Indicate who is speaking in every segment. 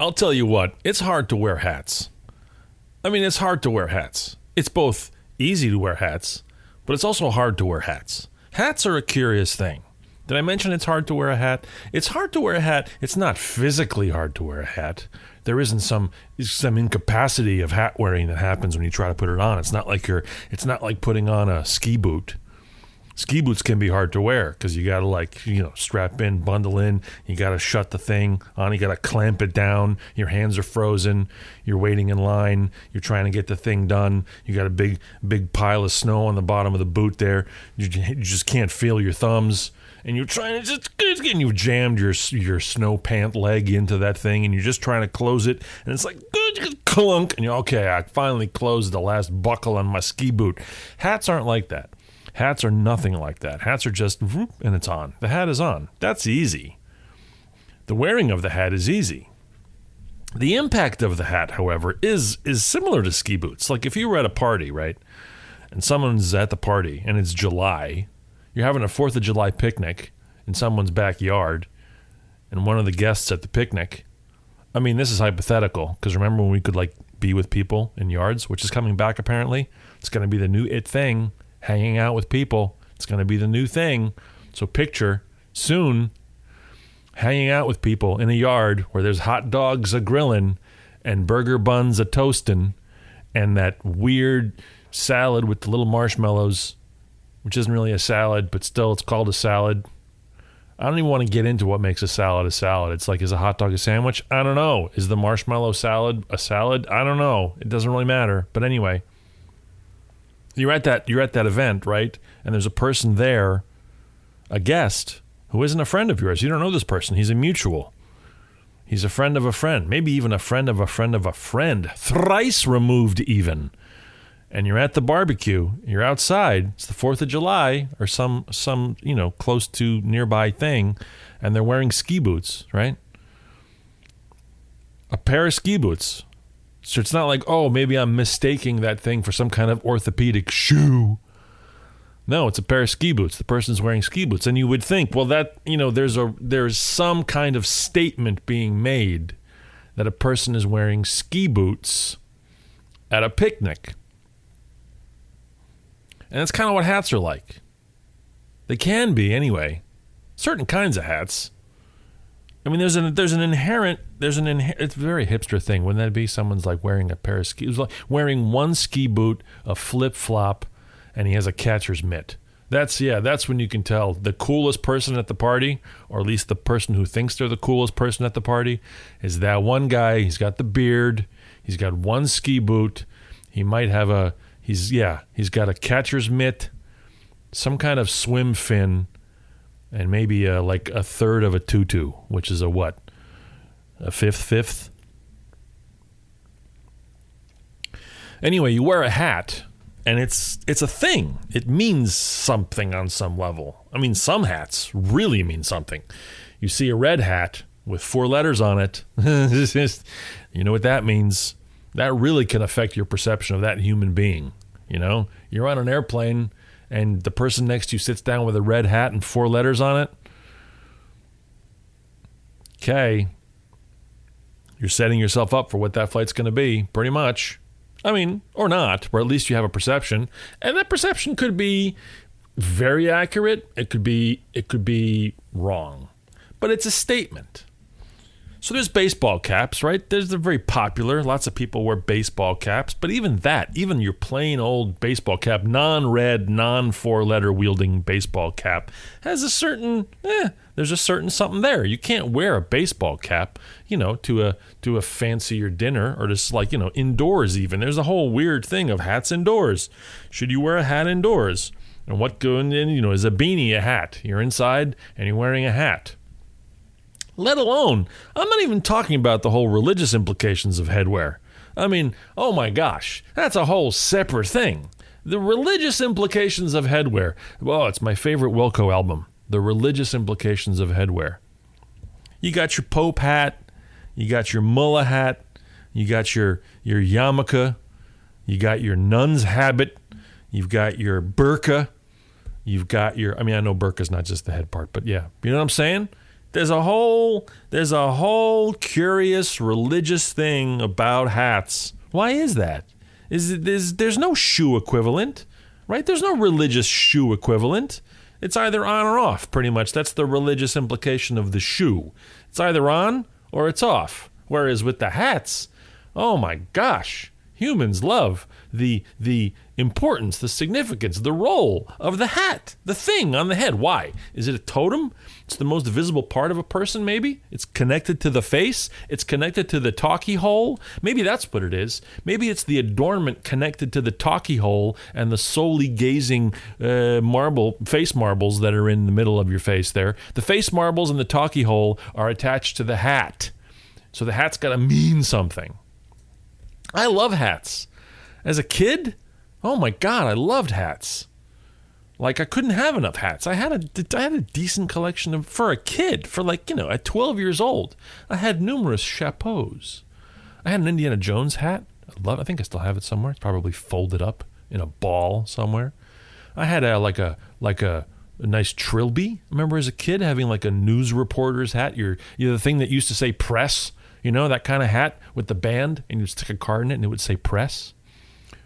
Speaker 1: I'll tell you what, it's hard to wear hats. I mean, it's hard to wear hats. It's both easy to wear hats, but it's also hard to wear hats. Hats are a curious thing. Did I mention it's hard to wear a hat? It's hard to wear a hat. It's not physically hard to wear a hat. There isn't some incapacity of hat wearing that happens when you try to put it on. It's not like putting on a ski boot. Ski boots can be hard to wear because you got to strap in, bundle in. You got to shut the thing on. You got to clamp it down. Your hands are frozen. You're waiting in line. You're trying to get the thing done. You got a big pile of snow on the bottom of the boot there. You just can't feel your thumbs. And you're trying to you've jammed your snow pant leg into that thing, and you're just trying to close it, and it's like clunk, and you're okay. I finally closed the last buckle on my ski boot. Hats aren't like that. Hats are nothing like that. Hats are just whoop, and it's on. The hat is on. That's easy. The wearing of the hat is easy. The impact of the hat, however, is similar to ski boots. Like if you were at a party, right, and someone's at the party, and it's July. You're having a 4th of July picnic in someone's backyard, and one of the guests at the picnic, I mean, this is hypothetical, because remember when we could, be with people in yards, which is coming back apparently? It's going to be the new it thing, hanging out with people. It's going to be the new thing. So picture, soon, hanging out with people in a yard where there's hot dogs a-grilling and burger buns a-toasting and that weird salad with the little marshmallows, which isn't really a salad, but still it's called a salad. I don't even want to get into what makes a salad a salad. It's like, is a hot dog a sandwich? I don't know. Is the marshmallow salad a salad? I don't know. It doesn't really matter. But anyway, you're at that event, right? And there's a person there, a guest, who isn't a friend of yours. You don't know this person. He's a mutual. He's a friend of a friend. Maybe even a friend of a friend of a friend. Thrice removed even. And you're at the barbecue, you're outside, it's the 4th of July or some close to nearby thing, and they're wearing ski boots, right? A pair of ski boots. So it's not like, oh, maybe I'm mistaking that thing for some kind of orthopedic shoe. No, it's a pair of ski boots. The person's wearing ski boots. And you would think, well, that, there's some kind of statement being made that a person is wearing ski boots at a picnic. And that's kind of what hats are like. They can be, anyway. Certain kinds of hats. I mean, it's a very hipster thing. Wouldn't that be? Someone's like wearing a pair of skis, like wearing one ski boot, a flip-flop, and he has a catcher's mitt. That's when you can tell the coolest person at the party, or at least the person who thinks they're the coolest person at the party, is that one guy. He's got the beard. He's got one ski boot. He might have he's got a catcher's mitt, some kind of swim fin, and maybe like a third of a tutu, which is a what? A fifth? Anyway, you wear a hat, and it's a thing. It means something on some level. I mean, some hats really mean something. You see a red hat with 4 letters on it. You know what that means. That really can affect your perception of that human being. You're on an airplane and the person next to you sits down with a red hat and 4 letters on it. Okay. You're setting yourself up for what that flight's going to be, pretty much. I mean, or not, or at least you have a perception. And that perception could be very accurate. It could be wrong. But it's a statement. So there's baseball caps, right? They're very popular. Lots of people wear baseball caps. But even your plain old baseball cap, non-red, non-4-letter wielding baseball cap, has a certain, there's a certain something there. You can't wear a baseball cap, to a fancier dinner or just indoors even. There's a whole weird thing of hats indoors. Should you wear a hat indoors? And what going in, is a beanie a hat? You're inside and you're wearing a hat. Let alone, I'm not even talking about the whole religious implications of headwear. I mean, oh my gosh, that's a whole separate thing. The religious implications of headwear. Well, it's my favorite Wilco album, The Religious Implications of Headwear. You got your Pope hat, you got your mullah hat, you got your yarmulke, you got your nun's habit, you've got your burqa, you've got I know burqa's not just the head part, but yeah, you know what I'm saying? There's a whole curious religious thing about hats. Why is that? There's no shoe equivalent, right? There's no religious shoe equivalent. It's either on or off, pretty much. That's the religious implication of the shoe. It's either on or it's off. Whereas with the hats, oh my gosh, humans love the importance, the significance, the role of the hat, the thing on the head. Why? Is it a totem? It's the most visible part of a person, maybe? It's connected to the face? It's connected to the talkie hole? Maybe that's what it is. Maybe it's the adornment connected to the talkie hole and the solely gazing face marbles that are in the middle of your face there. The face marbles and the talkie hole are attached to the hat. So the hat's got to mean something. I love hats. As a kid, oh my God, I loved hats. Like, I couldn't have enough hats. I had a decent collection of, for a kid, for at 12 years old, I had numerous chapeaus. I had an Indiana Jones hat. I think I still have it somewhere. It's probably folded up in a ball somewhere. I had a nice trilby. I remember as a kid having like a news reporter's hat. You're the thing that used to say press, that kind of hat with the band, and you'd stick a card in it and it would say press,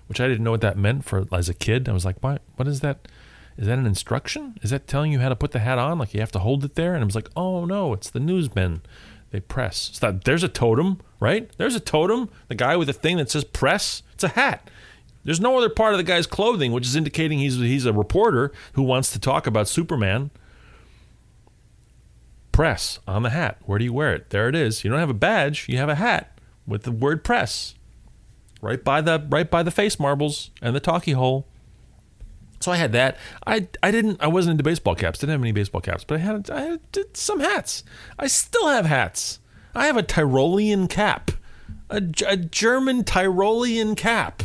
Speaker 1: which I didn't know what that meant as a kid. I was like, what is that? Is that an instruction? Is that telling you how to put the hat on? Like you have to hold it there? And I was like, oh no, it's the newsmen. They press. So there's a totem, right? There's a totem. The guy with the thing that says press, it's a hat. There's no other part of the guy's clothing, which is indicating he's a reporter who wants to talk about Superman. Press on the hat. Where do you wear it? There it is. You don't have a badge. You have a hat with the word press right by the face marbles and the talkie hole. So I had that. I wasn't into baseball caps. Didn't have any baseball caps, but I had some hats. I still have hats. I have a Tyrolean cap, a German Tyrolean cap.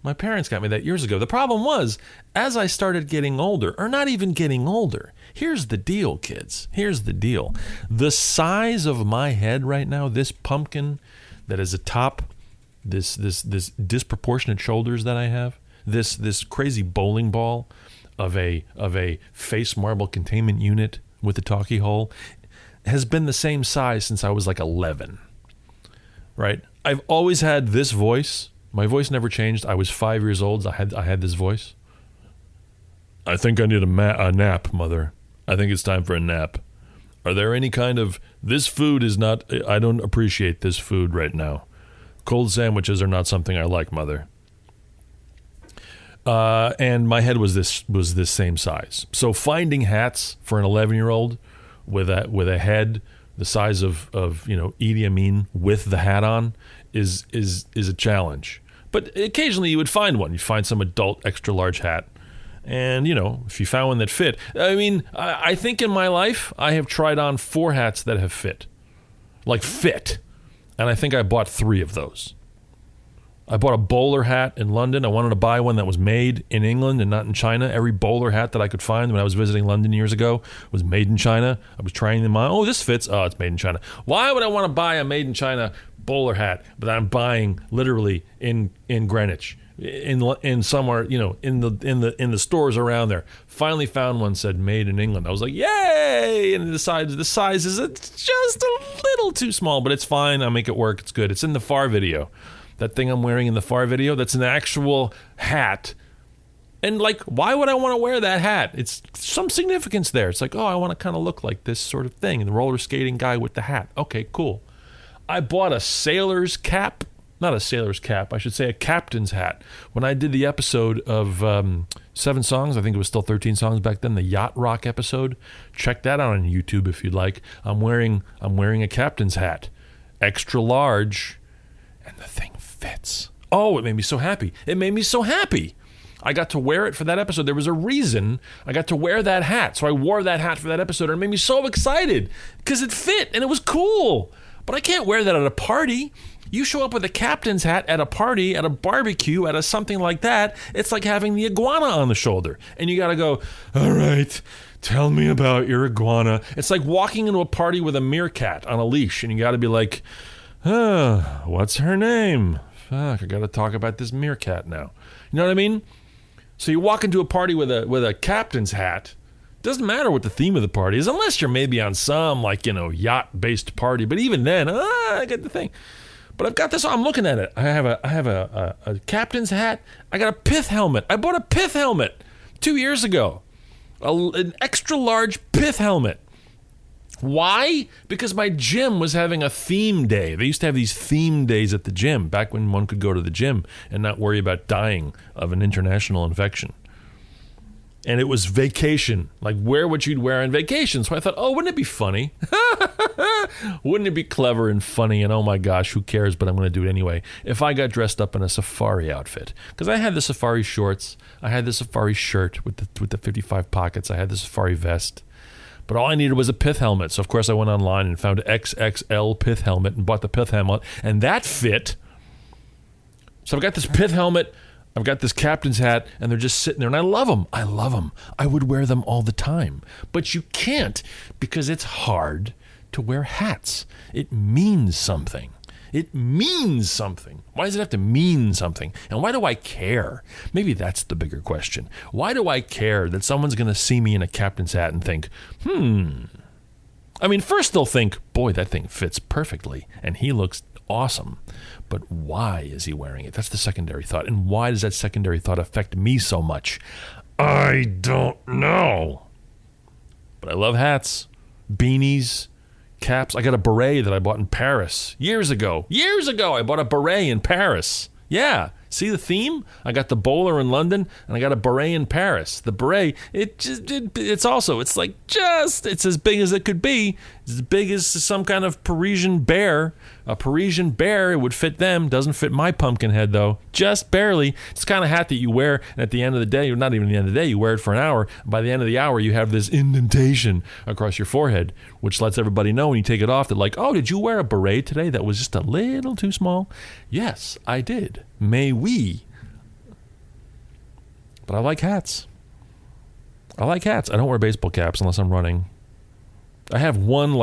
Speaker 1: My parents got me that years ago. The problem was, as I started getting older, or not even getting older, here's the deal, kids. Here's the deal. The size of my head right now, this pumpkin that is atop this disproportionate shoulders that I have, this crazy bowling ball of a face marble containment unit with the talkie hole, has been the same size since I was like 11. Right? I've always had this voice. My voice never changed. I was 5 years old. I had this voice. I think I need a nap, Mother. I think it's time for a nap. Are there any kind of, this food is not, I don't appreciate this food right now. Cold sandwiches are not something I like, Mother. And my head was this same size. So finding hats for an 11-year-old with a head the size of Idi Amin with the hat on is a challenge. But occasionally you would find one. You'd find some adult extra large hat. And, if you found one that fit. I mean, I think in my life, I have tried on 4 hats that have fit. Like fit. And I think I bought 3 of those. I bought a bowler hat in London. I wanted to buy one that was made in England and not in China. Every bowler hat that I could find when I was visiting London years ago was made in China. I was trying them on. Oh, this fits. Oh, it's made in China. Why would I want to buy a made in China bowler hat, but I'm buying literally in Greenwich, in somewhere, in the stores around there? Finally found one said made in England. I was like, yay! And the size is just a little too small, but it's fine. I'll make it work. It's good. It's in the Far video. That thing I'm wearing in the Far video, that's an actual hat. And why would I want to wear that hat? It's some significance there. It's like, oh, I want to kind of look like this sort of thing. And the roller skating guy with the hat. Okay, cool. I bought a sailor's cap. Not a sailor's cap. I should say a captain's hat. When I did the episode of 7 songs, I think it was still 13 songs back then, the Yacht Rock episode. Check that out on YouTube if you'd like. I'm wearing a captain's hat. Extra large. And the thing fits. Oh, it made me so happy. I got to wear it for that episode. There was a reason I got to wear that hat. So I wore that hat for that episode, and it made me so excited because it fit and it was cool. But I can't wear that at a party. You show up with a captain's hat at a party, at a barbecue, at a something like that. It's like having the iguana on the shoulder. And you got to go, all right, tell me about your iguana. It's like walking into a party with a meerkat on a leash, and you got to be like, what's her name? Fuck, I got to talk about this meerkat now. You know what I mean? So you walk into a party with a captain's hat Doesn't matter what the theme of the party is, unless you're maybe on some, yacht-based party. But even then, I get the thing. But I've got this. I'm looking at it. I have a captain's hat. I got a pith helmet. I bought a pith helmet 2 years ago. An extra large pith helmet. Why? Because my gym was having a theme day. They used to have these theme days at the gym back when one could go to the gym and not worry about dying of an international infection. And it was vacation. Like, wear what you'd wear on vacation. So I thought, wouldn't it be funny? Wouldn't it be clever and funny? And oh my gosh, who cares? But I'm going to do it anyway. If I got dressed up in a safari outfit. Because I had the safari shorts. I had the safari shirt with the 55 pockets. I had the safari vest. But all I needed was a pith helmet. So, of course, I went online and found an XXL pith helmet and bought the pith helmet. And that fit. So I've got this pith helmet. I've got this captain's hat, and they're just sitting there, and I love them. I love them. I would wear them all the time. But you can't, because it's hard to wear hats. It means something. It means something. Why does it have to mean something? And why do I care? Maybe that's the bigger question. Why do I care that someone's going to see me in a captain's hat and think, I mean, first they'll think, boy, that thing fits perfectly, and he looks awesome. But why is he wearing it? That's the secondary thought. And why does that secondary thought affect me so much? I don't know. But I love hats, beanies, caps. I got a beret that I bought in Paris years ago. Years ago, I bought a beret in Paris. Yeah. See the theme? I got the bowler in London, and I got a beret in Paris. The beret, it's as big as it could be. It's as big as some kind of Parisian bear. A Parisian bear, it would fit them. Doesn't fit my pumpkin head, though. Just barely. It's the kind of hat that you wear, and at the end of the day, or not even the end of the day, you wear it for an hour. By the end of the hour, you have this indentation across your forehead, which lets everybody know when you take it off that, like, oh, did you wear a beret today that was just a little too small? Yes, I did. May we. But I like hats. I like hats. I don't wear baseball caps unless I'm running. I have one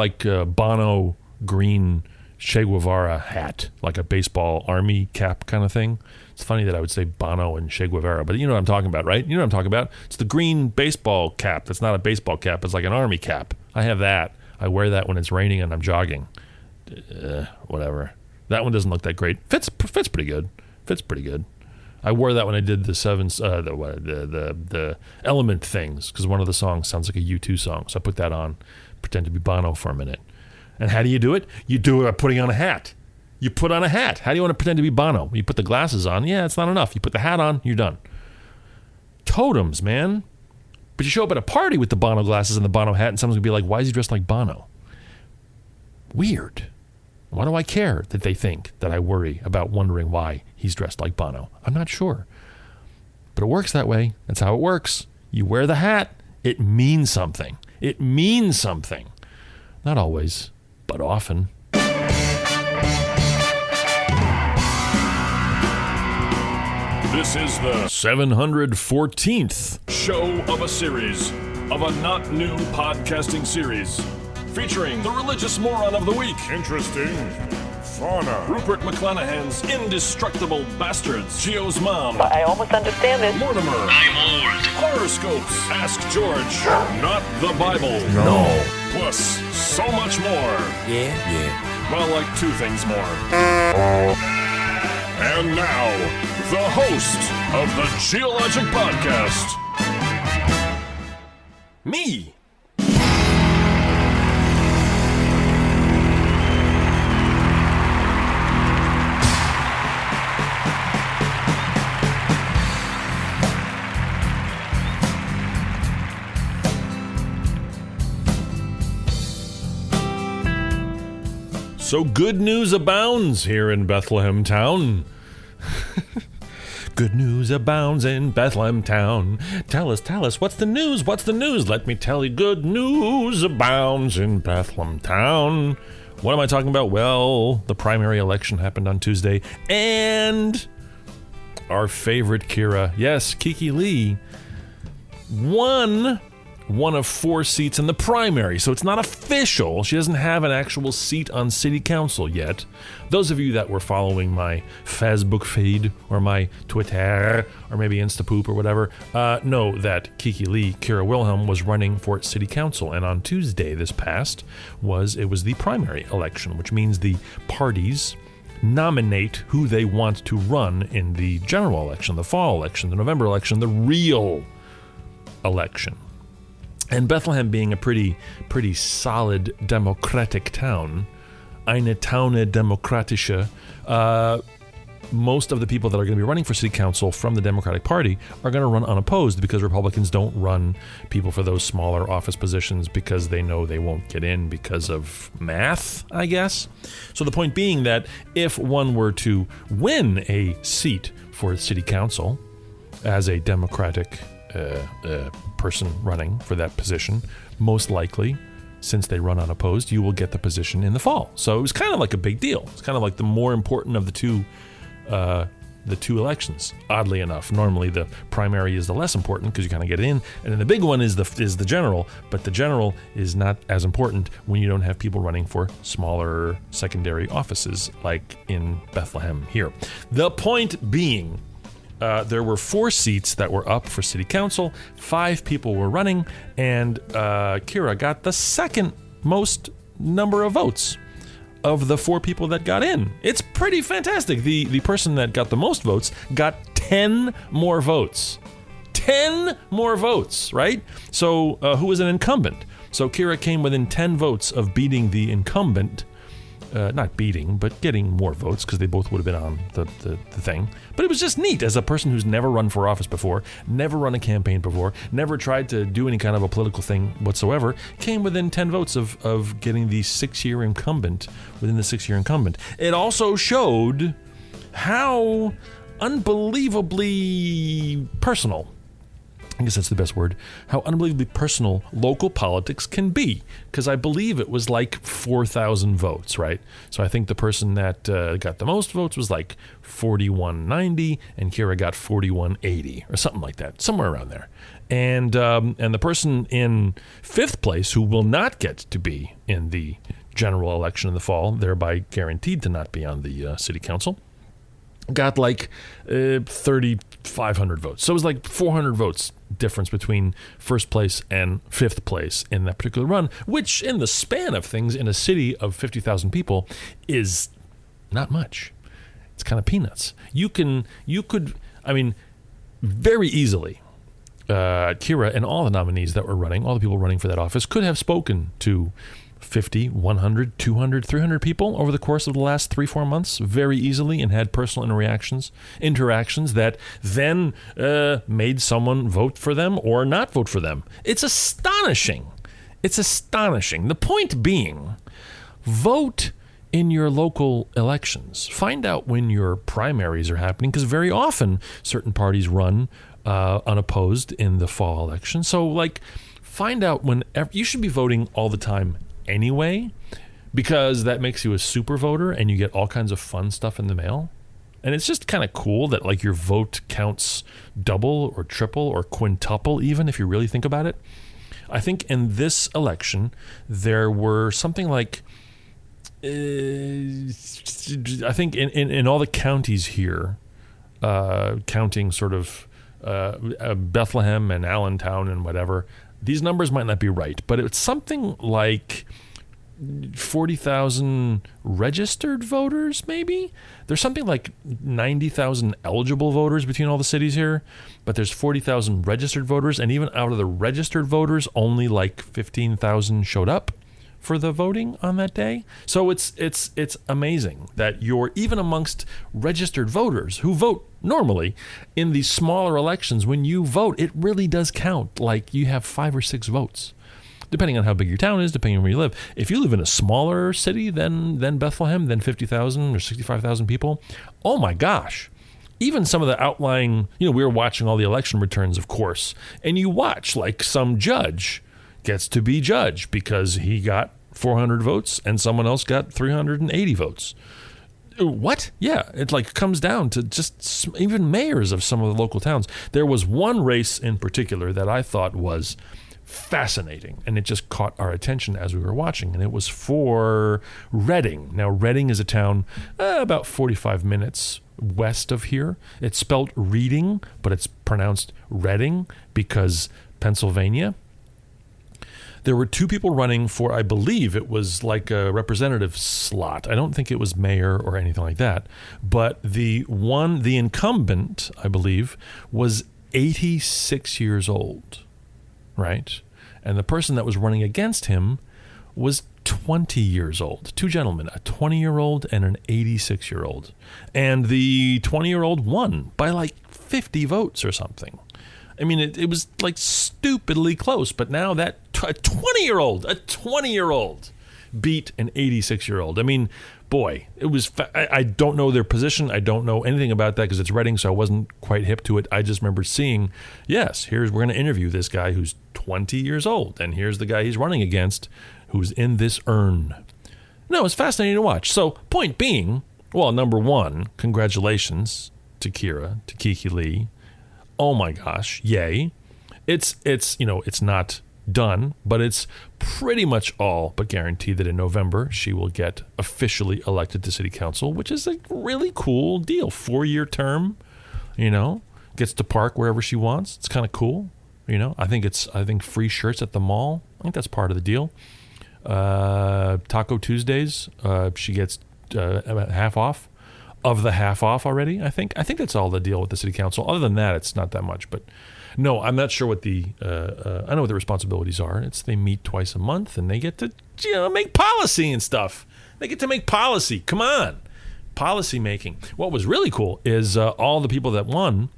Speaker 1: Bono green Che Guevara hat, like a baseball army cap kind of thing. It's funny that I would say Bono and Che Guevara, but you know what I'm talking about, right? You know what I'm talking about? It's the green baseball cap. That's not a baseball cap. It's like an army cap. I have that. I wear that when it's raining and I'm jogging. Whatever. That one doesn't look that great. Fits pretty good. Fits pretty good. I wore that when I did the the Element things, because one of the songs sounds like a U2 song. So I put that on, pretend to be Bono for a minute. And how do you do it? You do it by putting on a hat. You put on a hat. How do you want to pretend to be Bono? You put the glasses on. Yeah, it's not enough. You put the hat on, you're done. Totems, man. But you show up at a party with the Bono glasses and the Bono hat, and someone's going to be like, why is he dressed like Bono? Weird. Why do I care that they think that I worry about wondering why he's dressed like Bono? I'm not sure. But it works that way. That's how it works. You wear the hat. It means something. It means something. Not always, but often.
Speaker 2: This is the
Speaker 1: 714th
Speaker 2: show of a series of a not new podcasting series featuring the religious moron of the week.
Speaker 3: Interesting. Fauna.
Speaker 2: Rupert McClanahan's indestructible bastards. Gio's mom.
Speaker 4: I almost understand this.
Speaker 2: Mortimer.
Speaker 5: I'm old.
Speaker 2: Horoscopes. Ask George. Not the Bible.
Speaker 1: No.
Speaker 2: Plus, so much more.
Speaker 5: Yeah.
Speaker 2: Well, like two things more. And now, the host of the Geologic Podcast. Me.
Speaker 1: So good news abounds here in Bethlehem town. Good news abounds in Bethlehem town. Tell us, what's the news? What's the news? Let me tell you, good news abounds in Bethlehem town. What am I talking about? Well, the primary election happened on Tuesday, and our favorite Kira, yes, Kiki Lee, won one of 4 seats in the primary, so it's not official. She doesn't have an actual seat on city council yet. Those of you that were following my Facebook feed or my Twitter or maybe Instapoop or whatever know that Kiki Lee, Kira Wilhelm, was running for city council, and on Tuesday this past was the primary election, which means the parties nominate who they want to run in the general election, the fall election, the November election, the real election. And Bethlehem being a pretty solid democratic town, eine Taune demokratische, most of the people that are going to be running for city council from the Democratic Party are going to run unopposed, because Republicans don't run people for those smaller office positions because they know they won't get in because of math, I guess. So the point being that if one were to win a seat for city council as a Democratic person running for that position, most likely, since they run unopposed, you will get the position in the fall. So it was kind of like a big deal. It's kind of like the more important of the two elections. Oddly enough, normally the primary is the less important because you kind of get in, and then the big one is the general. But the general is not as important when you don't have people running for smaller secondary offices like in Bethlehem here. The point being, there were 4 seats that were up for city council. 5 people were running, and Kira got the second most number of votes of the 4 people that got in. It's pretty fantastic. The person that got the most votes got 10 more votes. 10 more votes, right? So who was an incumbent? So Kira came within 10 votes of beating the incumbent. Not beating, but getting more votes, because they both would have been on the thing. But it was just neat, as a person who's never run for office before, never run a campaign before, never tried to do any kind of a political thing whatsoever, came within 10 votes of getting the 6-year incumbent, within the 6-year incumbent. It also showed how unbelievably personal, I guess that's the best word, how unbelievably personal local politics can be. Because I believe it was like 4,000 votes, right? So I think the person that got the most votes was like 4,190, and Kira got 4,180, or something like that, somewhere around there. And the person in 5th place, who will not get to be in the general election in the fall, thereby guaranteed to not be on the city council, got like 3,500 votes. So it was like 400 votes difference between 1st place and 5th place in that particular run, which in the span of things in a city of 50,000 people is not much. It's kind of peanuts. You could, very easily, Kira and all the nominees that were running, all the people running for that office, could have spoken to 50, 100, 200, 300 people over the course of the last 3-4 months very easily, and had personal interactions that then made someone vote for them or not vote for them. It's astonishing. It's astonishing. The point being, vote in your local elections. Find out when your primaries are happening, because very often certain parties run unopposed in the fall election. So, find out whenever. You should be voting all the time anyway, because that makes you a super voter and you get all kinds of fun stuff in the mail. And it's just kind of cool that your vote counts double or triple or quintuple, even if you really think about it. I think in this election there were something like I think in all the counties here, counting sort of Bethlehem and Allentown and whatever, these numbers might not be right, but it's something like 40,000 registered voters, maybe? There's something like 90,000 eligible voters between all the cities here, but there's 40,000 registered voters, and even out of the registered voters, only like 15,000 showed up for the voting on that day. So it's amazing that you're, even amongst registered voters who vote normally in these smaller elections, when you vote, it really does count like you have 5 or 6 votes, depending on how big your town is, depending on where you live. If you live in a smaller city than Bethlehem, than 50,000 or 65,000 people, oh my gosh. Even some of the outlying, we were watching all the election returns, of course, and you watch some judge gets to be judge because he got 400 votes and someone else got 380 votes. What? Yeah, it comes down to just even mayors of some of the local towns. There was one race in particular that I thought was fascinating, and it just caught our attention as we were watching, and it was for Reading. Now, Reading is a town about 45 minutes west of here. It's spelled Reading, but it's pronounced Reading because Pennsylvania. There were 2 people running for, I believe it was like a representative slot. I don't think it was mayor or anything like that. But the incumbent, I believe, was 86 years old, right? And the person that was running against him was 20 years old. 2 gentlemen, a 20-year-old and an 86-year-old. And the 20-year-old won by like 50 votes or something. I mean, it was like stupidly close, but now that a 20-year-old beat an 86-year-old. I mean, boy, it was. I don't know their position. I don't know anything about that because it's Reading, so I wasn't quite hip to it. I just remember seeing, yes, we're going to interview this guy who's 20 years old, and here's the guy he's running against who's in this urn. No, it's fascinating to watch. So, point being, well, number one, congratulations to Kiki Lee. Oh my gosh, yay. It's not done, but it's pretty much all but guaranteed that in November she will get officially elected to city council, which is a really cool deal. 4-year term, gets to park wherever she wants. It's kind of cool. I think free shirts at the mall. I think that's part of the deal. Taco Tuesdays, she gets half off. Of the half off already, I think that's all the deal with the city council. Other than that, it's not that much. But no, I'm not sure what I know what the responsibilities are. They meet twice a month, and they get to make policy and stuff. They get to make policy. Come on, policy making. What was really cool is all the people that won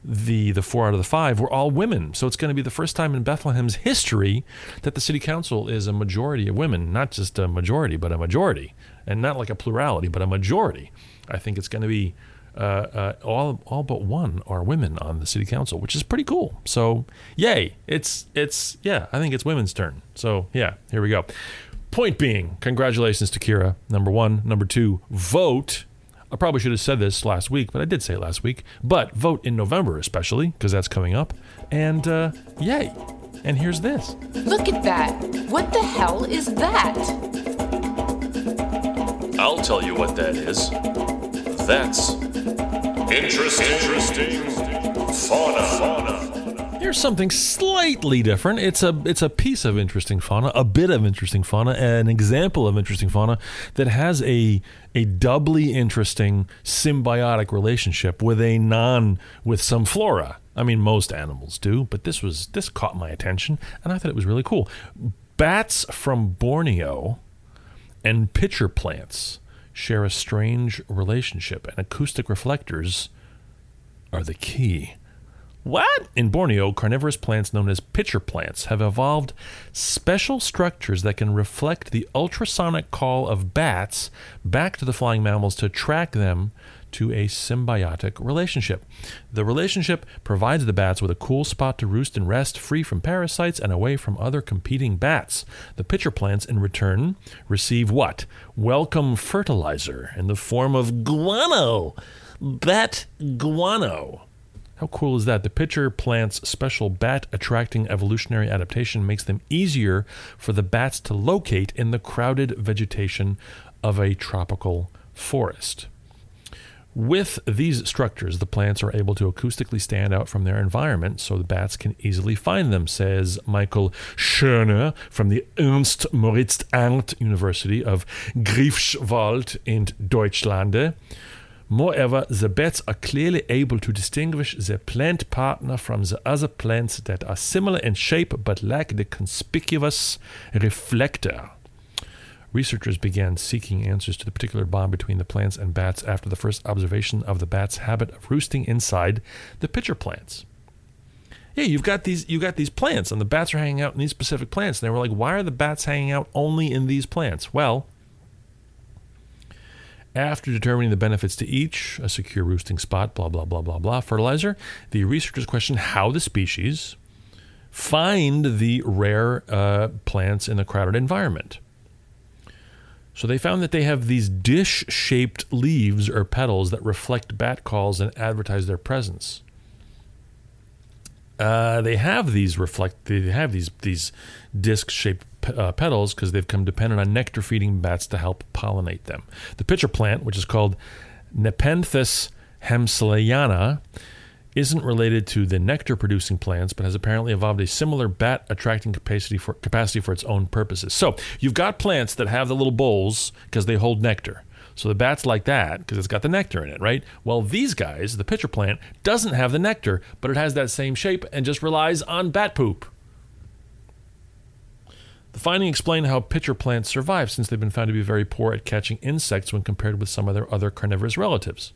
Speaker 1: the 4 out of the 5 were all women. So it's going to be the first time in Bethlehem's history that the city council is a majority of women, not just a majority, but a majority, and not like a plurality, but a majority. I think it's going to be all but one are women on the city council, which is pretty cool. So, yay! I think it's women's turn. So, yeah, here we go. Point being, congratulations to Kira, number 1. Number 2, vote. I probably should have said this last week, but I did say it last week. But vote in November, especially, because that's coming up. And yay! And here's this.
Speaker 4: Look at that! What the hell is that?
Speaker 2: I'll tell you what that is. That's interesting fauna.
Speaker 1: Here's something slightly different. It's a piece of interesting fauna, a bit of interesting fauna, an example of interesting fauna that has a doubly interesting symbiotic relationship with some flora. I mean, most animals do, but this caught my attention, and I thought it was really cool. Bats from Borneo and pitcher plants share a strange relationship, and acoustic reflectors are the key. What? In Borneo, carnivorous plants known as pitcher plants have evolved special structures that can reflect the ultrasonic call of bats back to the flying mammals to track them to a symbiotic relationship. The relationship provides the bats with a cool spot to roost and rest, free from parasites and away from other competing bats. The pitcher plants, in return, receive what? Welcome fertilizer in the form of guano. Bat guano. How cool is that? The pitcher plant's special bat-attracting evolutionary adaptation makes them easier for the bats to locate in the crowded vegetation of a tropical forest. With these structures, the plants are able to acoustically stand out from their environment so the bats can easily find them, says Michael Schöner from the Ernst Moritz Arndt University of Greifswald in Deutschland. Moreover, the bats are clearly able to distinguish their plant partner from the other plants that are similar in shape but lack the conspicuous reflector. Researchers began seeking answers to the particular bond between the plants and bats after the first observation of the bats' habit of roosting inside the pitcher plants. Yeah, you've got these plants, and the bats are hanging out in these specific plants. And they were like, why are the bats hanging out only in these plants? Well, after determining the benefits to each, a secure roosting spot, blah, blah, blah, blah, blah, fertilizer, the researchers questioned how the species find the rare plants in a crowded environment. So they found that they have these dish-shaped leaves or petals that reflect bat calls and advertise their presence. they have these disc-shaped petals because they've become dependent on nectar-feeding bats to help pollinate them. The pitcher plant, which is called Nepenthes hemsleyana, isn't related to the nectar-producing plants, but has apparently evolved a similar bat-attracting capacity for its own purposes. So you've got plants that have the little bowls because they hold nectar. So the bat's like that because it's got the nectar in it, right? Well, these guys, the pitcher plant, doesn't have the nectar, but it has that same shape and just relies on bat poop. The finding explained how pitcher plants survive, since they've been found to be very poor at catching insects when compared with some of their other carnivorous relatives.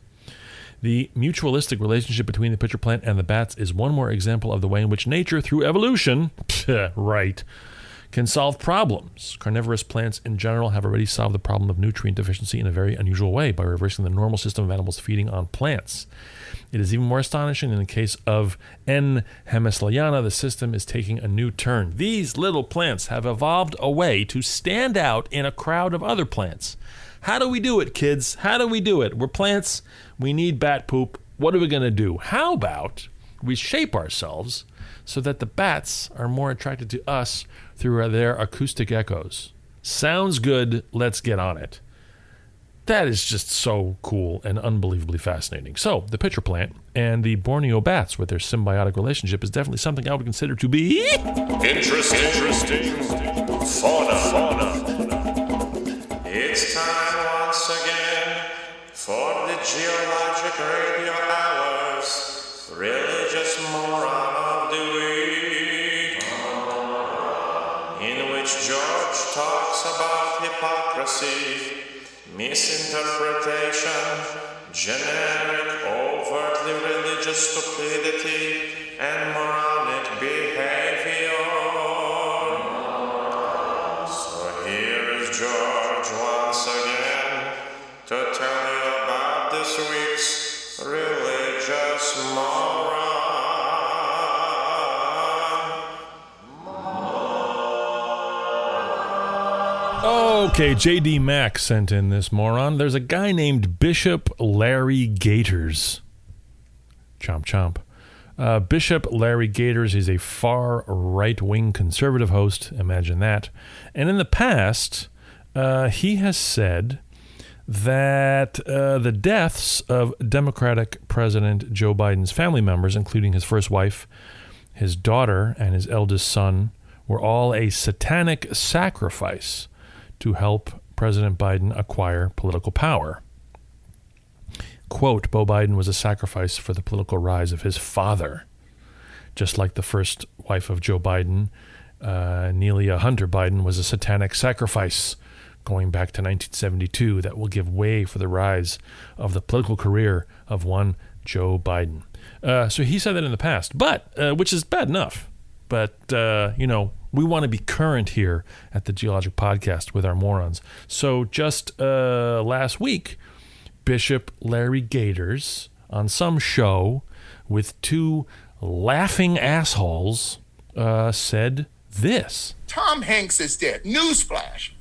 Speaker 1: The mutualistic relationship between the pitcher plant and the bats is one more example of the way in which nature, through evolution, right, can solve problems. Carnivorous plants in general have already solved the problem of nutrient deficiency in a very unusual way by reversing the normal system of animals feeding on plants. It is even more astonishing in the case of N. hemsleyana. The system is taking a new turn. These little plants have evolved a way to stand out in a crowd of other plants. How do we do it, kids? How do we do it? We're plants. We need bat poop. What are we going to do? How about we shape ourselves so that the bats are more attracted to us through their acoustic echoes? Sounds good. Let's get on it. That is just so cool and unbelievably fascinating. So, the pitcher plant and the Borneo bats with their symbiotic relationship is definitely something I would consider to be
Speaker 3: Interesting. Fauna.
Speaker 6: It's time once again for the Geologic Radio Hours, Religious Moron of the Week, in which George talks about hypocrisy, misinterpretation, generic, overtly religious stupidity, and moronic behavior. So here is George once again to tell you about this week's religious moron.
Speaker 1: Okay, J.D. Mack sent in this moron. There's a guy named Bishop Larry Gators. Chomp chomp. Bishop Larry Gators is a far right-wing conservative host. Imagine that. And in the past, he has said that the deaths of Democratic President Joe Biden's family members, including his first wife, his daughter, and his eldest son, were all a satanic sacrifice to help President Biden acquire political power. Quote, Beau Biden was a sacrifice for the political rise of his father. Just like the first wife of Joe Biden, Nelia Hunter Biden, was a satanic sacrifice going back to 1972 that will give way for the rise of the political career of one Joe Biden. So he said that in the past, but which is bad enough. But, we want to be current here at the Geologic Podcast with our morons. So just last week, Bishop Larry Gators, on some show with two laughing assholes, said this.
Speaker 7: Tom Hanks is dead. Newsflash.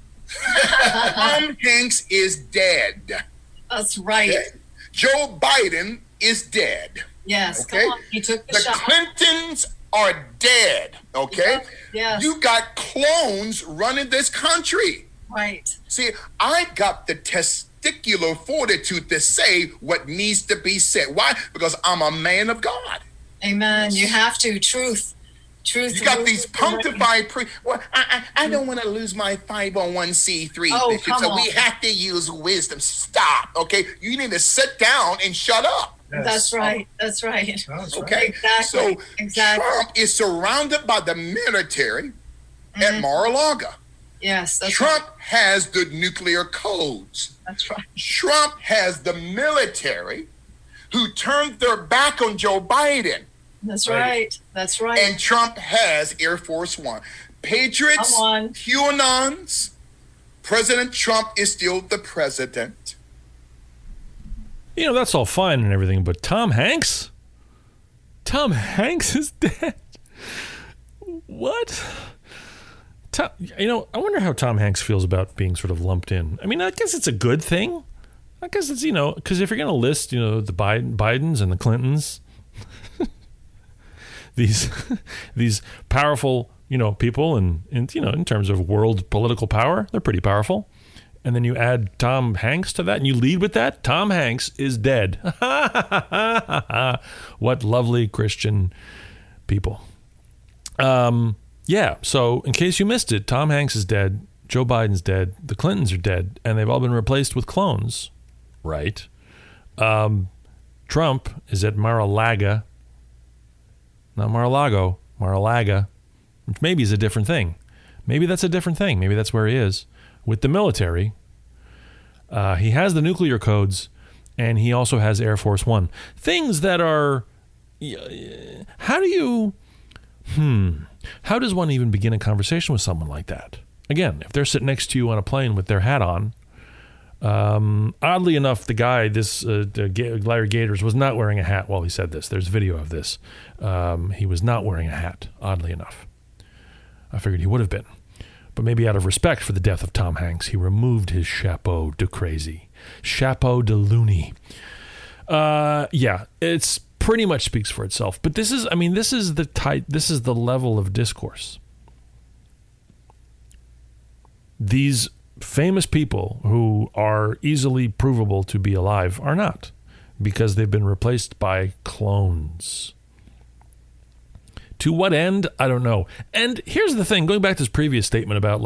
Speaker 7: Tom Hanks is dead.
Speaker 8: That's right.
Speaker 7: Dead. Joe Biden is dead.
Speaker 8: Yes,
Speaker 7: okay?
Speaker 8: come on. He took the shot.
Speaker 7: Clintons are dead, okay?
Speaker 8: Yes.
Speaker 7: You got clones running this country.
Speaker 8: Right.
Speaker 7: See, I got the testicular fortitude to say what needs to be said. Why? Because I'm a man of God.
Speaker 8: Amen. You have to. Truth.
Speaker 7: You got these punctified well, I don't want to lose my 501c3, Bishop, so we have to use wisdom. Stop, okay? You need to sit down and shut up.
Speaker 8: Yes. That's right. That's right.
Speaker 7: Okay,
Speaker 8: exactly.
Speaker 7: So Trump is surrounded by the military at Mar-a-Lago.
Speaker 8: Yes, that's
Speaker 7: Trump
Speaker 8: right.
Speaker 7: has the nuclear codes.
Speaker 8: That's right.
Speaker 7: Trump has the military who turned their back on Joe Biden.
Speaker 8: That's right. That's right.
Speaker 7: And Trump has Air Force One. Patriots, QAnons, President Trump is still the president.
Speaker 1: That's all fine and everything, but Tom Hanks? Tom Hanks is dead? What? I wonder how Tom Hanks feels about being sort of lumped in. I mean, I guess it's a good thing. I guess it's, because if you're going to list, the Bidens and the Clintons, these these powerful, people and in terms of world political power, they're pretty powerful. And then you add Tom Hanks to that, and you lead with that. Tom Hanks is dead. What lovely Christian people. Yeah, so in case you missed it, Tom Hanks is dead, Joe Biden's dead, the Clintons are dead, and they've all been replaced with clones, right? Trump is at Mar-a-Lago, not Mar-a-Lago, Mar-a-Lago, which maybe is a different thing. Maybe that's a different thing. Maybe that's where he is. With the military, he has the nuclear codes, and he also has Air Force One. Things that are, how does one even begin a conversation with someone like that? Again, if they're sitting next to you on a plane with their hat on, oddly enough, the guy, Larry Gators, was not wearing a hat while he said this. There's video of this. He was not wearing a hat, oddly enough. I figured he would have been. But maybe out of respect for the death of Tom Hanks, he removed his chapeau de crazy. Chapeau de loony. Yeah, it's pretty much speaks for itself. But this is the level of discourse. These famous people who are easily provable to be alive are not, because they've been replaced by clones. To what end? I don't know. And here's the thing, going back to his previous statement about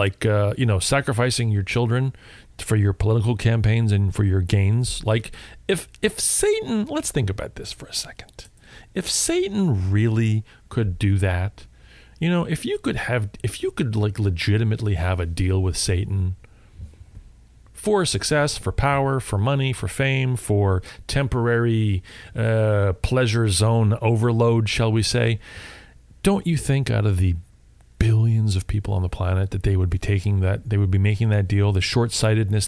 Speaker 1: sacrificing your children for your political campaigns and for your gains. Like if Satan, let's think about this for a second. If Satan really could do that, if you could legitimately have a deal with Satan for success, for power, for money, for fame, for temporary pleasure zone overload, shall we say, don't you think out of the billions of people on the planet that they would be making that deal, the short-sightedness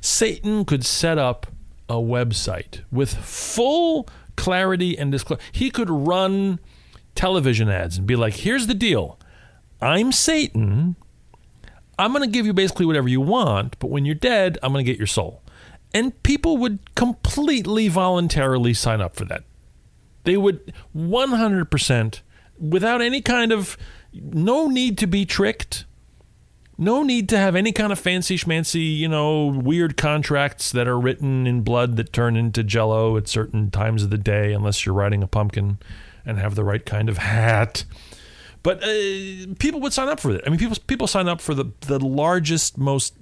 Speaker 1: Satan could set up a website with full clarity and disclosure. He could run television ads and be like, here's the deal. I'm Satan. I'm going to give you basically whatever you want, but when you're dead, I'm going to get your soul. And people would completely voluntarily sign up for that. They would 100%, without any kind of, no need to be tricked, no need to have any kind of fancy schmancy, weird contracts that are written in blood that turn into jello at certain times of the day, unless you're riding a pumpkin and have the right kind of hat. But people would sign up for it. I mean, people sign up for the largest, most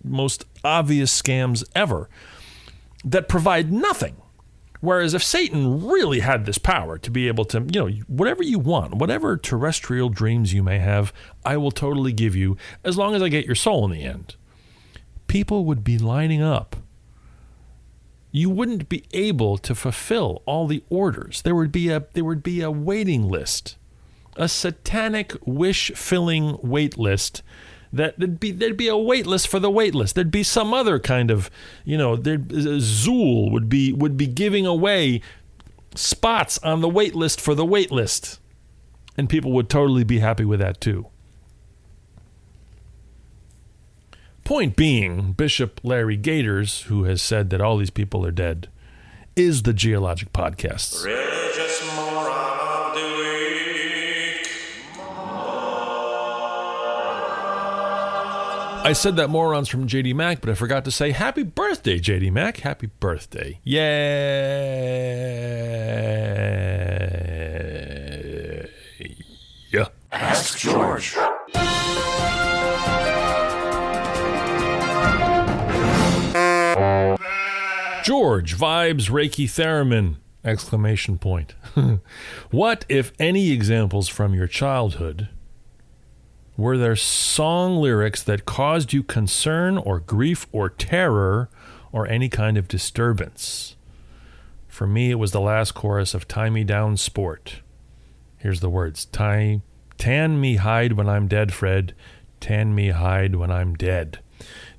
Speaker 1: obvious scams ever that provide nothing. Whereas if Satan really had this power to be able to, whatever you want, whatever terrestrial dreams you may have, I will totally give you, as long as I get your soul in the end. People would be lining up. You wouldn't be able to fulfill all the orders. There would be a waiting list, a satanic wish-filling wait list. There'd be a wait list for the wait list. There'd be some other kind of, Zool would be giving away spots on the wait list for the wait list. And people would totally be happy with that too. Point being, Bishop Larry Gators, who has said that all these people are dead, is the Geologic Podcast.
Speaker 6: Religious moron of the week.
Speaker 1: I said that morons from JD Mac, but I forgot to say happy birthday, JD Mac. Happy birthday. Yay. Yeah.
Speaker 3: Ask George.
Speaker 1: George, vibes, Reiki theremin, exclamation point. What, if any, examples from your childhood were there song lyrics that caused you concern or grief or terror or any kind of disturbance? For me, it was the last chorus of Tie Me Down Sport. Here's the words. Tan me hide when I'm dead, Fred. Tan me hide when I'm dead.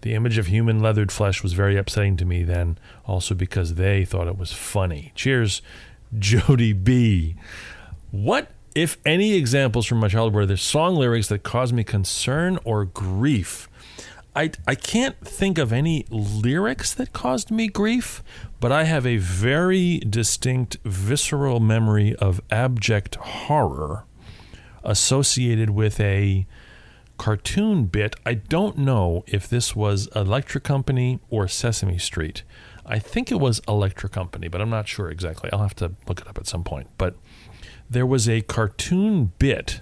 Speaker 1: The image of human leathered flesh was very upsetting to me then, also because they thought it was funny. Cheers, Jody B. What, if any, examples from my childhood were there song lyrics that caused me concern or grief? I can't think of any lyrics that caused me grief, but I have a very distinct visceral memory of abject horror associated with a cartoon bit. I don't know if this was Electric Company or Sesame Street. I think it was Electric Company, but I'm not sure exactly. I'll have to look it up at some point. But there was a cartoon bit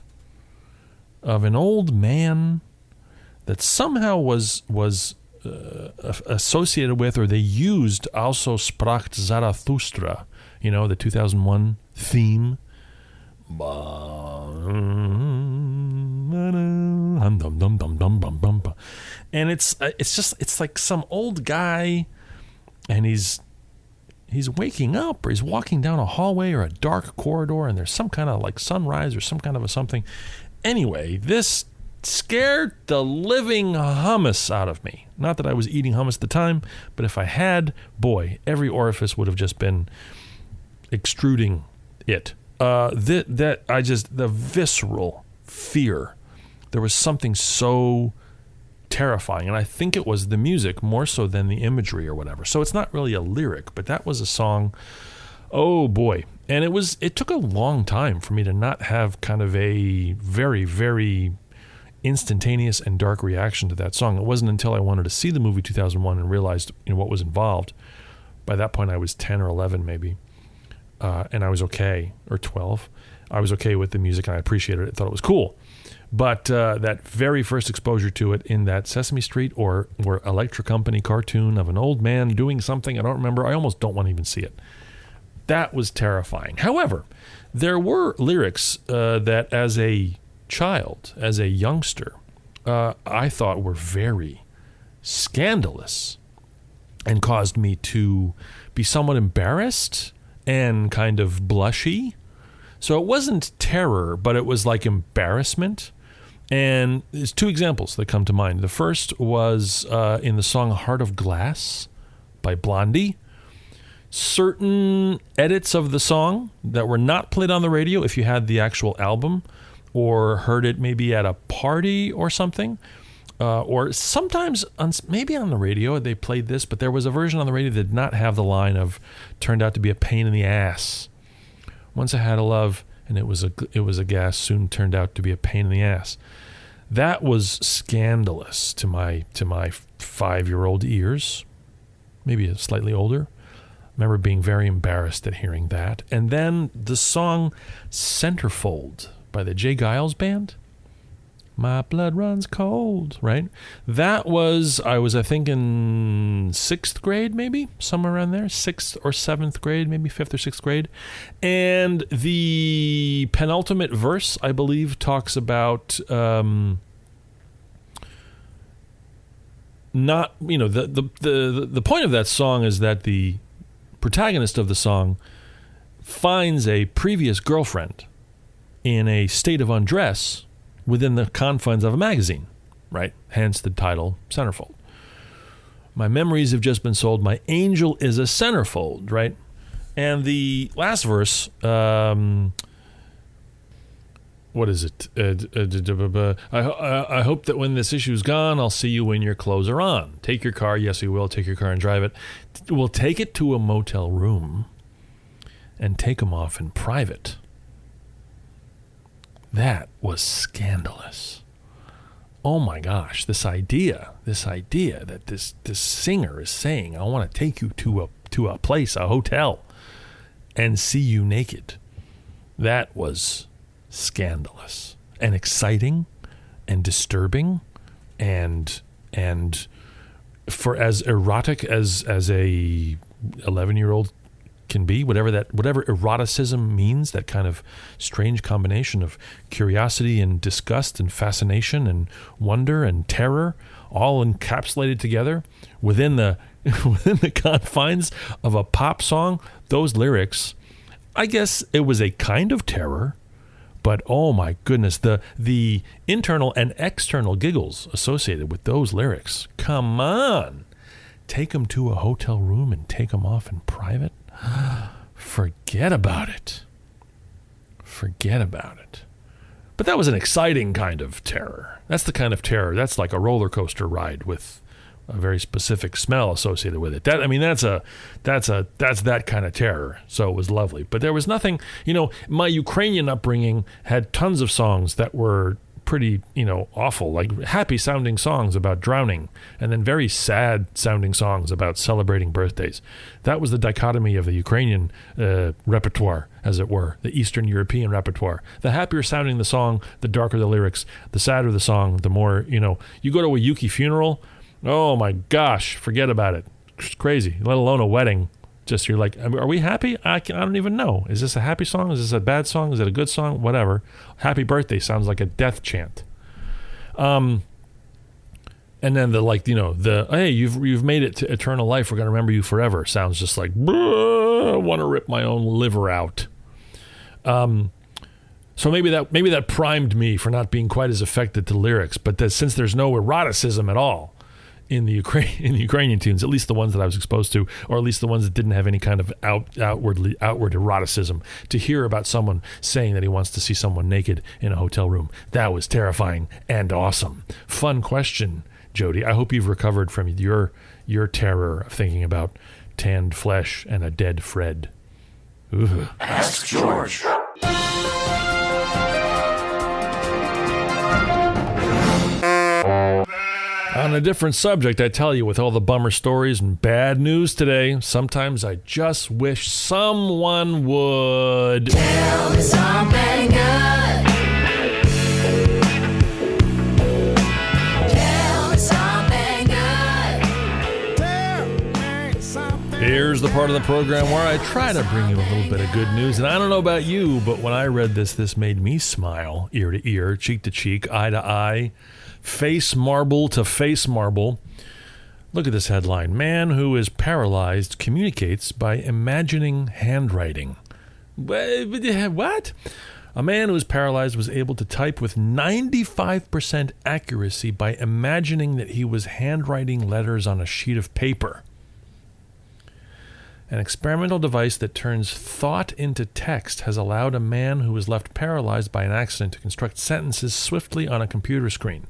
Speaker 1: of an old man that somehow was associated with, or they used Also sprach Zarathustra, the 2001 theme. And it's like some old guy, and he's waking up, or he's walking down a hallway or a dark corridor, and there's some kind of like sunrise or some kind of a something. Anyway, this scared the living hummus out of me. Not that I was eating hummus at the time, but if I had, boy, every orifice would have just been extruding it. The visceral fear. There was something so terrifying, and I think it was the music more so than the imagery or whatever. So it's not really a lyric, but that was a song. Oh boy. And it took a long time for me to not have kind of a very, very instantaneous and dark reaction to that song. It wasn't until I wanted to see the movie 2001 and realized what was involved. By that point, I was 10 or 11 maybe, and I was okay, or 12. I was okay with the music, and I appreciated it. I thought it was cool. But that very first exposure to it in that Sesame Street or Electric Company cartoon of an old man doing something I don't remember, I almost don't want to even see it. That was terrifying. However, there were lyrics that as a child, as a youngster, I thought were very scandalous and caused me to be somewhat embarrassed and kind of blushy. So it wasn't terror, but it was like embarrassment. And there's two examples that come to mind. The first was in the song Heart of Glass by Blondie. Certain edits of the song that were not played on the radio, if you had the actual album or heard it maybe at a party or something, or sometimes maybe on the radio they played this, but there was a version on the radio that did not have the line of "turned out to be a pain in the ass." Once I had a love, and it was a gas, soon turned out to be a pain in the ass. That was scandalous to my 5-year-old ears, maybe slightly older. I remember being very embarrassed at hearing that. And then the song Centerfold by the Jay Giles Band. My blood runs cold, right? That was, I think, in 6th grade, maybe, somewhere around there. 6th or 7th grade, maybe 5th or 6th grade. And the penultimate verse, I believe, talks about not, the point of that song is that the protagonist of the song finds a previous girlfriend in a state of undress within the confines of a magazine, right? Hence the title, Centerfold. My memories have just been sold. My angel is a centerfold, right? And the last verse, what is it? I hope that when this issue's gone, I'll see you when your clothes are on. Take your car. Yes, we will. Take your car and drive it. We'll take it to a motel room and take them off in private. That was scandalous. Oh my gosh, this idea that this singer is saying, I want to take you to a place, a hotel, and see you naked. That was scandalous and exciting and disturbing and for as erotic as a 11-year-old can be, whatever eroticism means, that kind of strange combination of curiosity and disgust and fascination and wonder and terror, all encapsulated together within the confines of a pop song. Those lyrics, I guess it was a kind of terror, but oh my goodness, the internal and external giggles associated with those lyrics. Come on, take them to a hotel room and take them off in private. Forget about it. Forget about it. But that was an exciting kind of terror. That's the kind of terror. That's like a roller coaster ride with a very specific smell associated with it. That's that kind of terror. So it was lovely. But there was nothing, my Ukrainian upbringing had tons of songs that were pretty, awful, like happy sounding songs about drowning, and then very sad sounding songs about celebrating birthdays. That was the dichotomy of the Ukrainian repertoire, as it were, the Eastern European repertoire. The happier sounding the song, the darker the lyrics, the sadder the song, the more, you go to a Yuki funeral, oh my gosh, forget about it. It's crazy, let alone a wedding. Just you're like, are we happy? I don't even know. Is this a happy song? Is this a bad song? Is it a good song? Whatever. Happy birthday sounds like a death chant. And then hey, you've made it to eternal life. We're gonna remember you forever. Sounds just like, I want to rip my own liver out. So maybe that primed me for not being quite as affected to lyrics. But since there's no eroticism at all in the Ukrainian tunes, at least the ones that I was exposed to, or at least the ones that didn't have any kind of outward eroticism, to hear about someone saying that he wants to see someone naked in a hotel room, that was terrifying and awesome. Fun question, Jody. I hope you've recovered from your terror of thinking about tanned flesh and a dead Fred. Ooh.
Speaker 3: Ask George.
Speaker 1: On a different subject, I tell you, with all the bummer stories and bad news today, sometimes I just wish someone would
Speaker 9: tell me something good. Tell me something good. Tell me something.
Speaker 1: Here's the part of the program where I try to bring you a little bit of good news. And I don't know about you, but when I read this made me smile ear to ear, cheek to cheek, eye to eye. Face marble to face marble. Look at this headline. Man who is paralyzed communicates by imagining handwriting. What? A man who is paralyzed was able to type with 95% accuracy by imagining that he was handwriting letters on a sheet of paper. An experimental device that turns thought into text has allowed a man who was left paralyzed by an accident to construct sentences swiftly on a computer screen.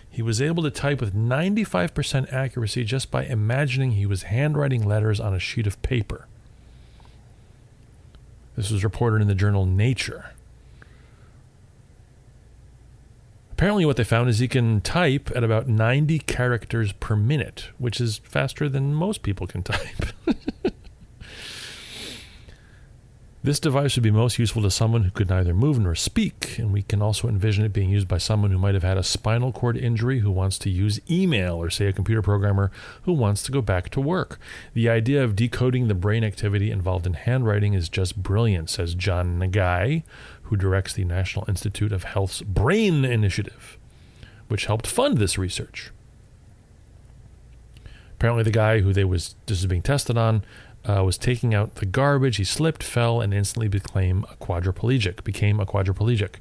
Speaker 1: He was able to type with 95% accuracy just by imagining he was handwriting letters on a sheet of paper. This was reported in the journal Nature. Apparently what they found is he can type at about 90 characters per minute, which is faster than most people can type. This device would be most useful to someone who could neither move nor speak, and we can also envision it being used by someone who might have had a spinal cord injury who wants to use email, or say a computer programmer who wants to go back to work. The idea of decoding the brain activity involved in handwriting is just brilliant, says John Nagai, who directs the National Institute of Health's Brain Initiative, which helped fund this research. Apparently the guy who this is being tested on was taking out the garbage. He slipped, fell, and instantly became a quadriplegic.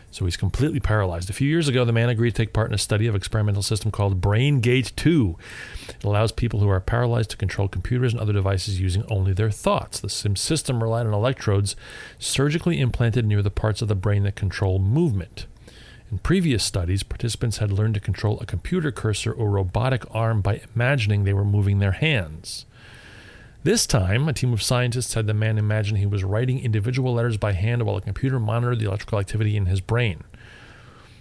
Speaker 1: So he's completely paralyzed. A few years ago, the man agreed to take part in a study of an experimental system called BrainGate 2. It allows people who are paralyzed to control computers and other devices using only their thoughts. The system relied on electrodes surgically implanted near the parts of the brain that control movement. In previous studies, participants had learned to control a computer cursor or robotic arm by imagining they were moving their hands. This time, a team of scientists had the man imagine he was writing individual letters by hand while a computer monitored the electrical activity in his brain.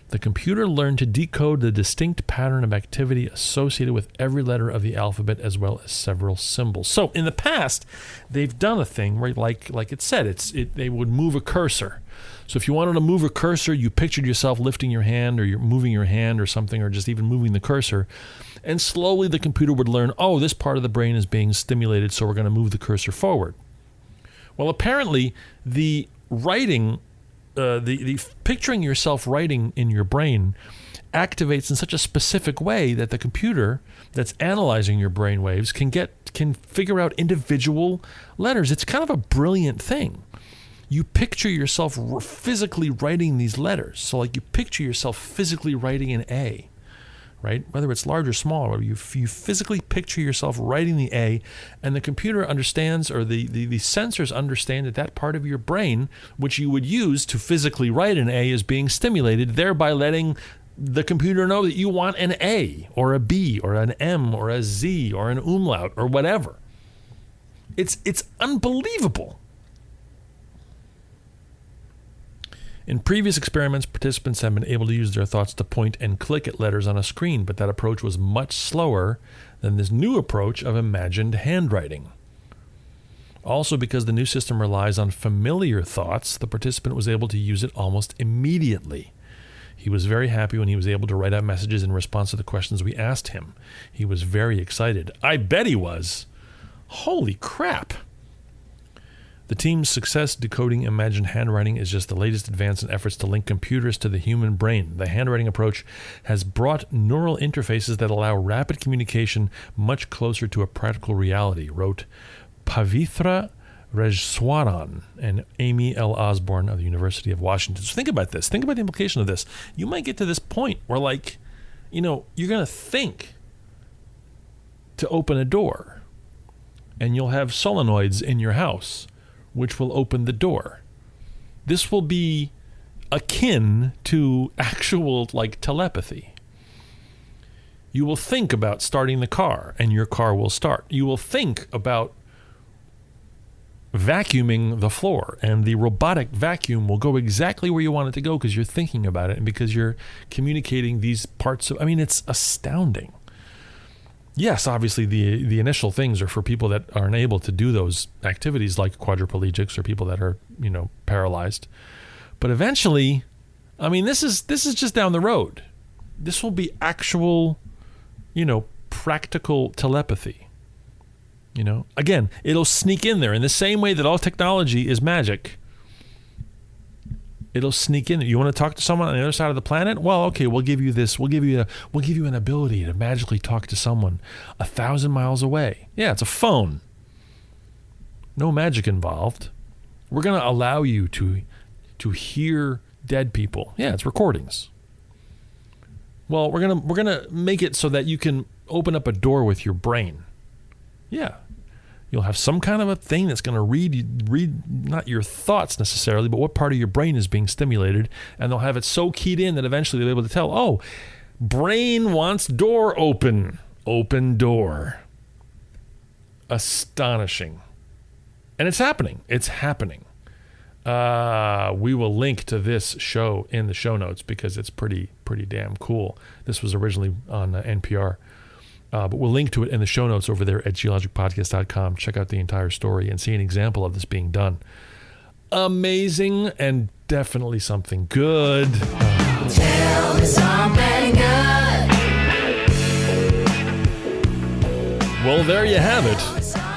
Speaker 1: The computer learned to decode the distinct pattern of activity associated with every letter of the alphabet as well as several symbols. So in the past, they've done a thing where, like it said, they would move a cursor. So if you wanted to move a cursor, you pictured yourself lifting your hand, or you're moving your hand or something, or just even moving the cursor. And slowly the computer would learn, oh, this part of the brain is being stimulated, so we're going to move the cursor forward. Well, apparently the writing, the picturing yourself writing in your brain activates in such a specific way that the computer that's analyzing your brain waves can figure out individual letters. It's kind of a brilliant thing. You picture yourself physically writing these letters. So like you picture yourself physically writing an A, right? Whether it's large or small, whether you physically picture yourself writing the A, and the computer understands, or the sensors understand that part of your brain, which you would use to physically write an A, is being stimulated, thereby letting the computer know that you want an A, or a B, or an M, or a Z, or an umlaut, or whatever. It's unbelievable. In previous experiments, participants have been able to use their thoughts to point and click at letters on a screen, but that approach was much slower than this new approach of imagined handwriting. Also, because the new system relies on familiar thoughts, the participant was able to use it almost immediately. He was very happy when he was able to write out messages in response to the questions we asked him. He was very excited. I bet he was. Holy crap. The team's success decoding imagined handwriting is just the latest advance in efforts to link computers to the human brain. The handwriting approach has brought neural interfaces that allow rapid communication much closer to a practical reality, wrote Pavitra Rajswaran and Amy L. Osborne of the University of Washington. So think about this. Think about the implication of this. You might get to this point where, you're going to think to open a door, and you'll have solenoids in your house which will open the door. This will be akin to actual, telepathy. You will think about starting the car, and your car will start. You will think about vacuuming the floor, and the robotic vacuum will go exactly where you want it to go because you're thinking about it and because you're communicating these parts of... it's astounding. Yes, obviously the initial things are for people that are unable to do those activities, like quadriplegics or people that are, paralyzed. But eventually, this is just down the road. This will be actual, practical telepathy. Again, it'll sneak in there in the same way that all technology is magic. It'll sneak in. You want to talk to someone on the other side of the planet? Well, okay, we'll give you this. We'll give you an ability to magically talk to someone 1,000 miles away. Yeah, it's a phone. No magic involved. We're going to allow you to hear dead people. Yeah, it's recordings. Well, we're gonna make it so that you can open up a door with your brain. Yeah. You'll have some kind of a thing that's going to read not your thoughts necessarily, but what part of your brain is being stimulated, and they'll have it so keyed in that eventually they'll be able to tell, oh, brain wants door open. Open door. Astonishing. And it's happening. It's happening. We will link to this show in the show notes because it's pretty damn cool. This was originally on NPR. But we'll link to it in the show notes over there at geologicpodcast.com. Check out the entire story and see an example of this being done. Amazing and definitely something good.
Speaker 9: Tell me something good.
Speaker 1: Well, there you have it.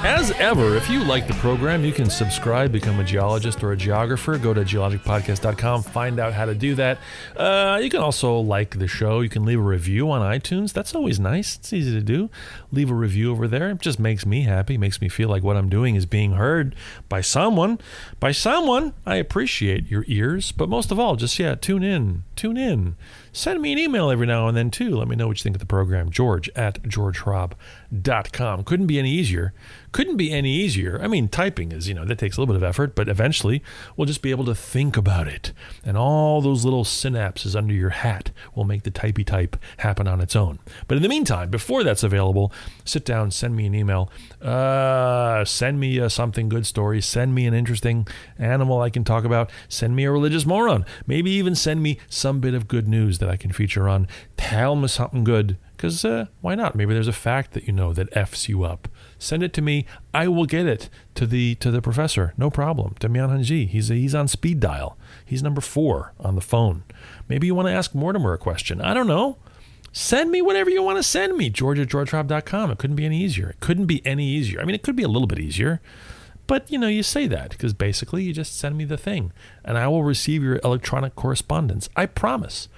Speaker 1: As ever, if you like the program, you can subscribe, become a geologist or a geographer. Go to geologicpodcast.com, find out how to do that. You can also like the show. You can leave a review on iTunes. That's always nice. It's easy to do. Leave a review over there. It just makes me happy. Makes me feel like what I'm doing is being heard by someone. By someone. I appreciate your ears. But most of all, just, tune in. Tune in. Send me an email every now and then, too. Let me know what you think of the program. George@georgehrab.com. Couldn't be any easier. Typing is, that takes a little bit of effort, but eventually we'll just be able to think about it. And all those little synapses under your hat will make the typey type happen on its own. But in the meantime, before that's available, sit down, send me an email, send me a something good story, send me an interesting animal I can talk about, send me a religious moron, maybe even send me some bit of good news that I can feature on. Tell me something good, because why not? Maybe there's a fact that that F's you up. Send it to me. I will get it to the professor. No problem. Damian Hanji. He's on speed dial. He's number 4 on the phone. Maybe you want to ask Mortimer a question. I don't know. Send me whatever you want to send me. George@georgehrab.com. It couldn't be any easier. It could be a little bit easier. But, you say that because basically you just send me the thing and I will receive your electronic correspondence. I promise.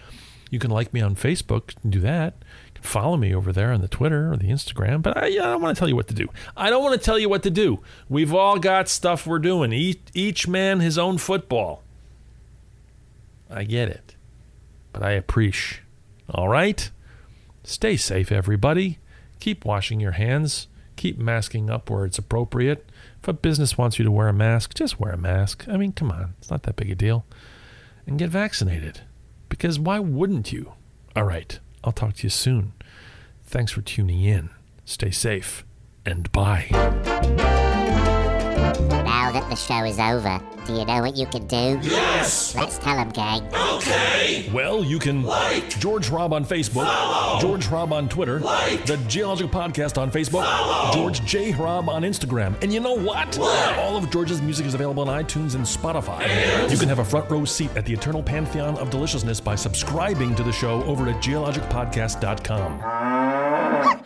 Speaker 1: You can like me on Facebook and do that. You can follow me over there on the Twitter or the Instagram. But I don't want to tell you what to do. I don't want to tell you what to do. We've all got stuff we're doing. Each man his own football. I get it. But I appreciate. All right? Stay safe, everybody. Keep washing your hands. Keep masking up where it's appropriate. If a business wants you to wear a mask, just wear a mask. I mean, come on. It's not that big a deal. And get vaccinated. Because why wouldn't you? All right. I'll talk to you soon. Thanks for tuning in. Stay safe. And bye.
Speaker 10: Now that the show is over, do you know what you can do?
Speaker 3: Yes!
Speaker 10: Let's tell them, gang.
Speaker 3: Okay!
Speaker 1: Well, you can
Speaker 3: like
Speaker 1: George Robb on Facebook,
Speaker 3: follow
Speaker 1: George Robb on Twitter,
Speaker 3: like
Speaker 1: the Geological Podcast on Facebook,
Speaker 3: follow
Speaker 1: George J. Robb on Instagram. And you know what? All of George's music is available on iTunes and Spotify.
Speaker 3: And
Speaker 1: you can have a front row seat at the eternal pantheon of deliciousness by subscribing to the show over at geologicpodcast.com.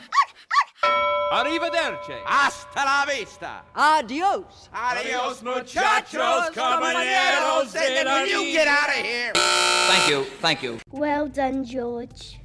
Speaker 11: Arrivederci. Hasta la vista.
Speaker 12: Adios.
Speaker 11: Adios, muchachos, caballeros. Will you get out of here?
Speaker 12: Thank you.
Speaker 13: Well done, George.